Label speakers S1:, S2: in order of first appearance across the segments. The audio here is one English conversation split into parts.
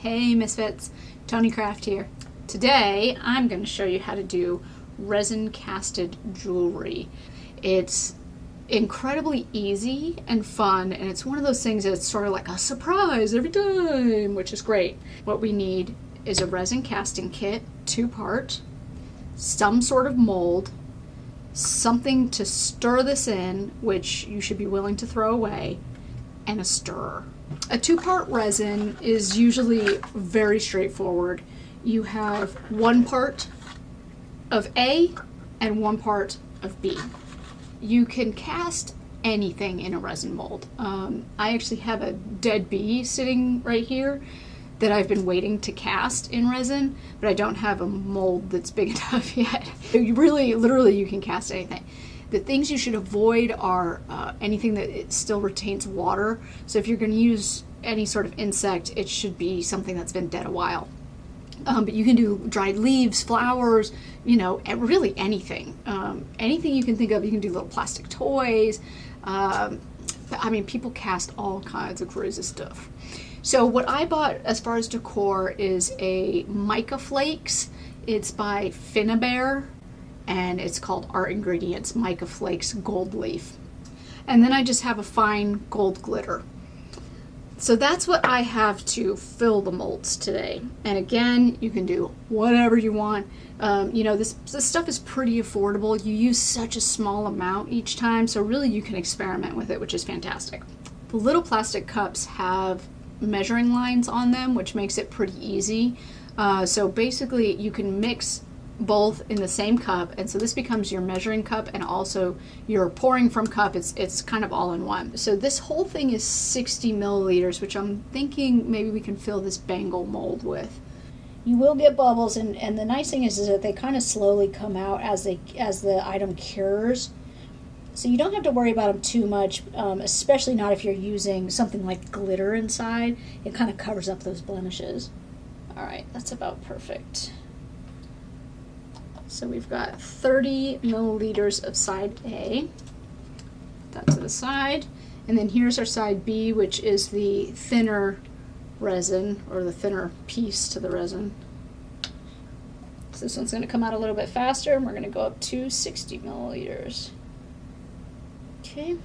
S1: Hey Misfits, Toni Craft here. Today I'm going to show you how to do resin casted jewelry. It's incredibly easy and fun, and it's one of those things that's sort of like a surprise every time, which is great. What we need is a resin casting kit, 2-part, some sort of mold, something to stir this in, which you should be willing to throw away, and a stirrer. A 2-part resin is usually very straightforward. You have 1 part of A and 1 part of B. You can cast anything in a resin mold. I actually have a dead bee sitting right here that I've been waiting to cast in resin, but I don't have a mold that's big enough yet. Literally, you can cast anything. The things you should avoid are anything that it still retains water. So if you're going to use any sort of insect, it should be something that's been dead a while. But you can do dried leaves, flowers, really anything. Anything you can think of. You can do little plastic toys. People cast all kinds of crazy stuff. So what I bought as far as decor is a mica flakes. It's by Finnabair, and it's called Art Ingredients Mica Flakes Gold Leaf. And then I just have a fine gold glitter. So that's what I have to fill the molds today. And again, you can do whatever you want. This stuff is pretty affordable. You use such a small amount each time, so really you can experiment with it, which is fantastic. The little plastic cups have measuring lines on them, which makes it pretty easy. So basically you can mix both in the same cup, and so this becomes your measuring cup and also your pouring from cup. It's kind of all in one. So this whole thing is 60 milliliters, which I'm thinking maybe we can fill this bangle mold with. You will get bubbles, and the nice thing is that they kind of slowly come out as the item cures. So you don't have to worry about them too much, especially not if you're using something like glitter inside. It kind of covers up those blemishes. All right, that's about perfect. So we've got 30 milliliters of side A. Put that to the side. And then here's our side B, which is the thinner resin, or the thinner piece to the resin. So this one's going to come out a little bit faster, and we're going to go up to 60 milliliters. Okay,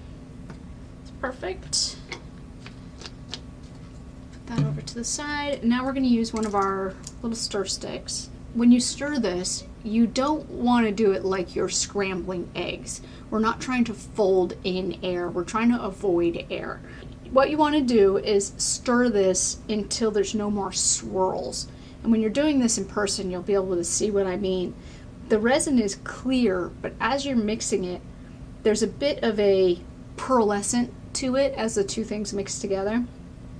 S1: that's perfect. Put that over to the side. Now we're going to use one of our little stir sticks. When you stir this, you don't want to do it like you're scrambling eggs. We're not trying to fold in air. We're trying to avoid air. What you want to do is stir this until there's no more swirls. And when you're doing this in person, you'll be able to see what I mean. The resin is clear, but as you're mixing it, there's a bit of a pearlescent to it as the two things mix together.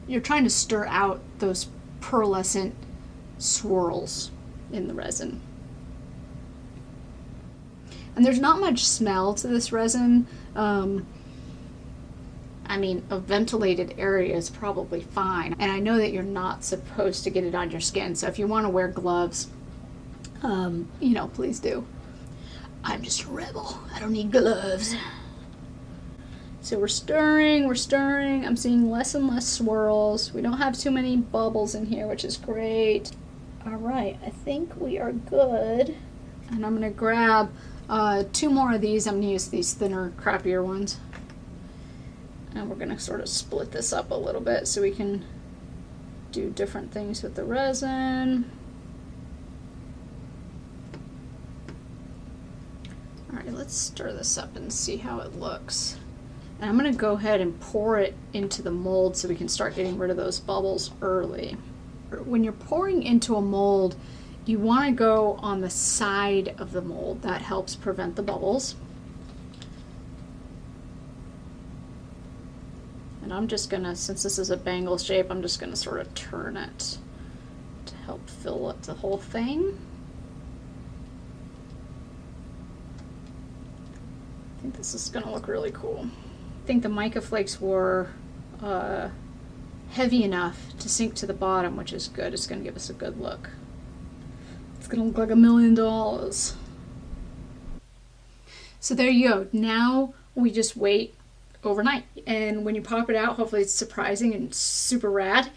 S1: You're trying to stir out those pearlescent swirls in the resin. And there's not much smell to this resin. A ventilated area is probably fine. And I know that you're not supposed to get it on your skin, so if you want to wear gloves, please do. I'm just a rebel. I don't need gloves. So we're stirring. I'm seeing less and less swirls. We don't have too many bubbles in here, which is great. All right, I think we are good. And I'm gonna grab 2 more of these. I'm gonna use these thinner, crappier ones. And we're gonna sort of split this up a little bit so we can do different things with the resin. All right, let's stir this up and see how it looks. And I'm gonna go ahead and pour it into the mold so we can start getting rid of those bubbles early. When you're pouring into a mold, you want to go on the side of the mold. That helps prevent the bubbles. And I'm just gonna, since this is a bangle shape, I'm just gonna sort of turn it to help fill up the whole thing. I think this is gonna look really cool. I think the mica flakes were heavy enough to sink to the bottom, which is good. It's going to give us a good look. It's going to look like $1 million. So there you go. Now we just wait overnight, and when you pop it out, hopefully it's surprising and super rad.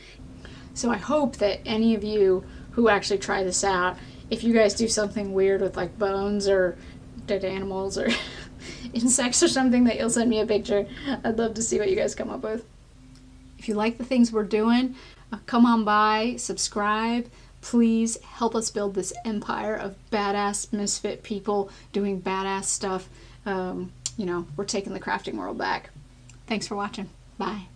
S1: So I hope that any of you who actually try this out, if you guys do something weird with like bones or dead animals or insects or something, that you'll send me a picture. I'd love to see what you guys come up with. If you like the things we're doing, come on by, subscribe. Please help us build this empire of badass misfit people doing badass stuff. We're taking the crafting world back. Thanks for watching. Bye.